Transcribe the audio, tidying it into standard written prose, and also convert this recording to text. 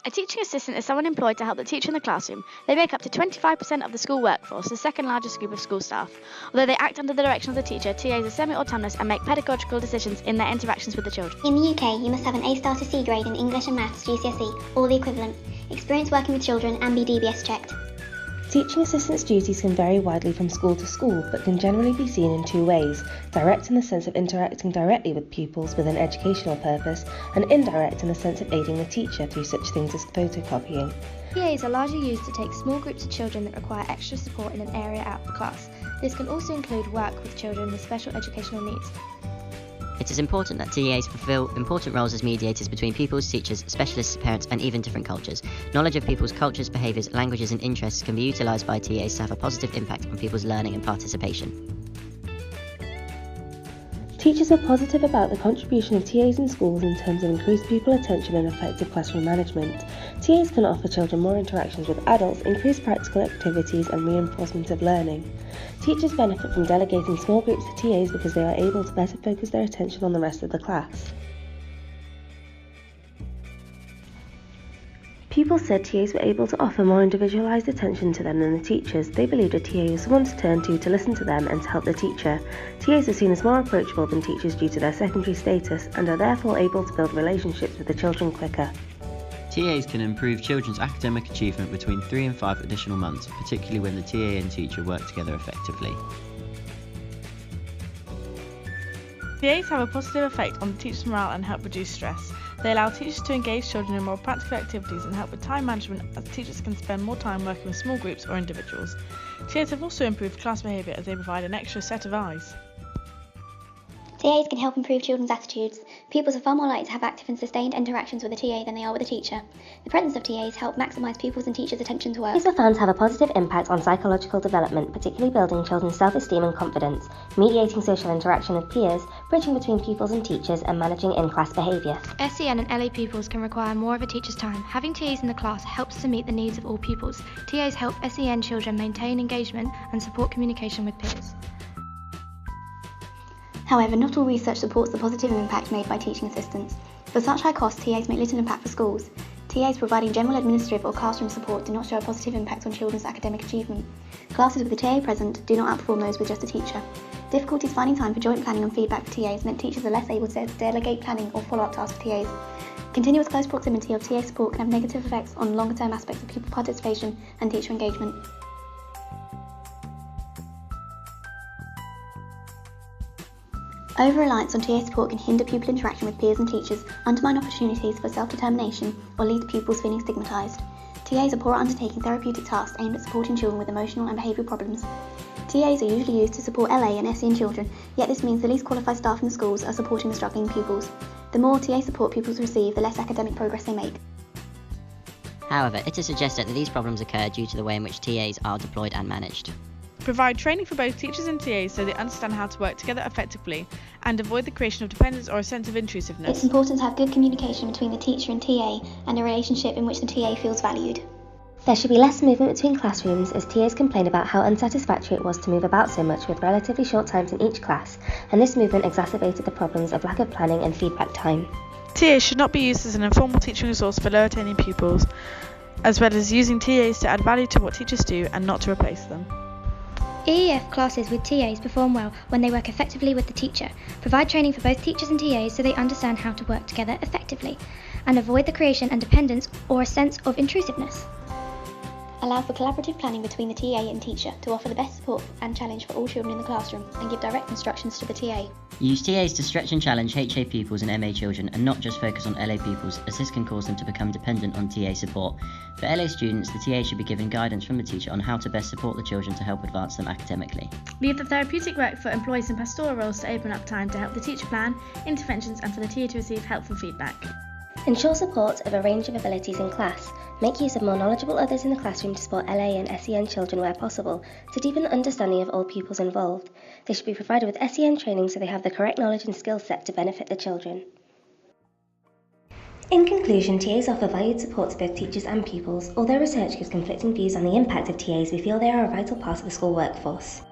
A teaching assistant is someone employed to help the teacher in the classroom. They make up to 25% of the school workforce, the second largest group of school staff. Although they act under the direction of the teacher, TAs are semi-autonomous and make pedagogical decisions in their interactions with the children. In the UK, you must have an A-star to C grade in English and Maths GCSE, or the equivalent, experience working with children and be DBS checked. Teaching assistants' duties can vary widely from school to school, but can generally be seen in two ways: direct in the sense of interacting directly with pupils with an educational purpose, and indirect in the sense of aiding the teacher through such things as photocopying. TAs are largely used to take small groups of children that require extra support in an area out of the class. This can also include work with children with special educational needs. It is important that TAs fulfil important roles as mediators between pupils, teachers, specialists, parents, and even different cultures. Knowledge of people's cultures, behaviours, languages, and interests can be utilised by TAs to have a positive impact on people's learning and participation. Teachers are positive about the contribution of TAs in schools in terms of increased pupil attention and effective classroom management. TAs can offer children more interactions with adults, increase practical activities and reinforcement of learning. Teachers benefit from delegating small groups to TAs because they are able to better focus their attention on the rest of the class. Pupils said TAs were able to offer more individualised attention to them than the teachers. They believed a TA was someone to turn to listen to them and to help the teacher. TAs are seen as more approachable than teachers due to their secondary status and are therefore able to build relationships with the children quicker. TAs can improve children's academic achievement between 3 and 5 additional months, particularly when the TA and teacher work together effectively. TAs have a positive effect on the teacher's morale and help reduce stress. They allow teachers to engage children in more practical activities and help with time management, as teachers can spend more time working with small groups or individuals. TAs have also improved class behaviour as they provide an extra set of eyes. TAs can help improve children's attitudes. Pupils are far more likely to have active and sustained interactions with a TA than they are with a teacher. The presence of TAs help maximise pupils' and teachers' attention to work. These were found to have a positive impact on psychological development, particularly building children's self-esteem and confidence, mediating social interaction with peers, bridging between pupils and teachers, and managing in-class behaviour. SEN and LA pupils can require more of a teacher's time. Having TAs in the class helps to meet the needs of all pupils. TAs help SEN children maintain engagement and support communication with peers. However, not all research supports the positive impact made by teaching assistants. For such high costs, TAs make little impact for schools. TAs providing general administrative or classroom support do not show a positive impact on children's academic achievement. Classes with a TA present do not outperform those with just a teacher. Difficulties finding time for joint planning and feedback for TAs meant teachers are less able to delegate planning or follow-up tasks for TAs. Continuous close proximity of TA support can have negative effects on longer-term aspects of pupil participation and teacher engagement. Over-reliance on TA support can hinder pupil interaction with peers and teachers, undermine opportunities for self-determination, or leave the pupils feeling stigmatised. TAs are poor at undertaking therapeutic tasks aimed at supporting children with emotional and behavioural problems. TAs are usually used to support LA and SEN children, yet this means the least qualified staff in the schools are supporting the struggling pupils. The more TA support pupils receive, the less academic progress they make. However, it is suggested that these problems occur due to the way in which TAs are deployed and managed. Provide training for both teachers and TAs so they understand how to work together effectively and avoid the creation of dependence or a sense of intrusiveness. It's important to have good communication between the teacher and TA and a relationship in which the TA feels valued. There should be less movement between classrooms, as TAs complain about how unsatisfactory it was to move about so much with relatively short times in each class, and this movement exacerbated the problems of lack of planning and feedback time. TAs should not be used as an informal teaching resource for low attaining pupils, as well as using TAs to add value to what teachers do and not to replace them. EEF classes with TAs perform well when they work effectively with the teacher. Provide training for both teachers and TAs so they understand how to work together effectively, and avoid the creation and dependence or a sense of intrusiveness. Allow for collaborative planning between the TA and teacher to offer the best support and challenge for all children in the classroom, and give direct instructions to the TA. Use TAs to stretch and challenge HA pupils and MA children, and not just focus on LA pupils, as this can cause them to become dependent on TA support. For LA students, the TA should be given guidance from the teacher on how to best support the children to help advance them academically. Leave the therapeutic work for employees in pastoral roles to open up time to help the teacher plan interventions and for the TA to receive helpful feedback. Ensure support of a range of abilities in class. Make use of more knowledgeable others in the classroom to support LA and SEN children where possible, to deepen understanding of all pupils involved. They should be provided with SEN training so they have the correct knowledge and skill set to benefit the children. In conclusion, TAs offer valued support to both teachers and pupils. Although research gives conflicting views on the impact of TAs, we feel they are a vital part of the school workforce.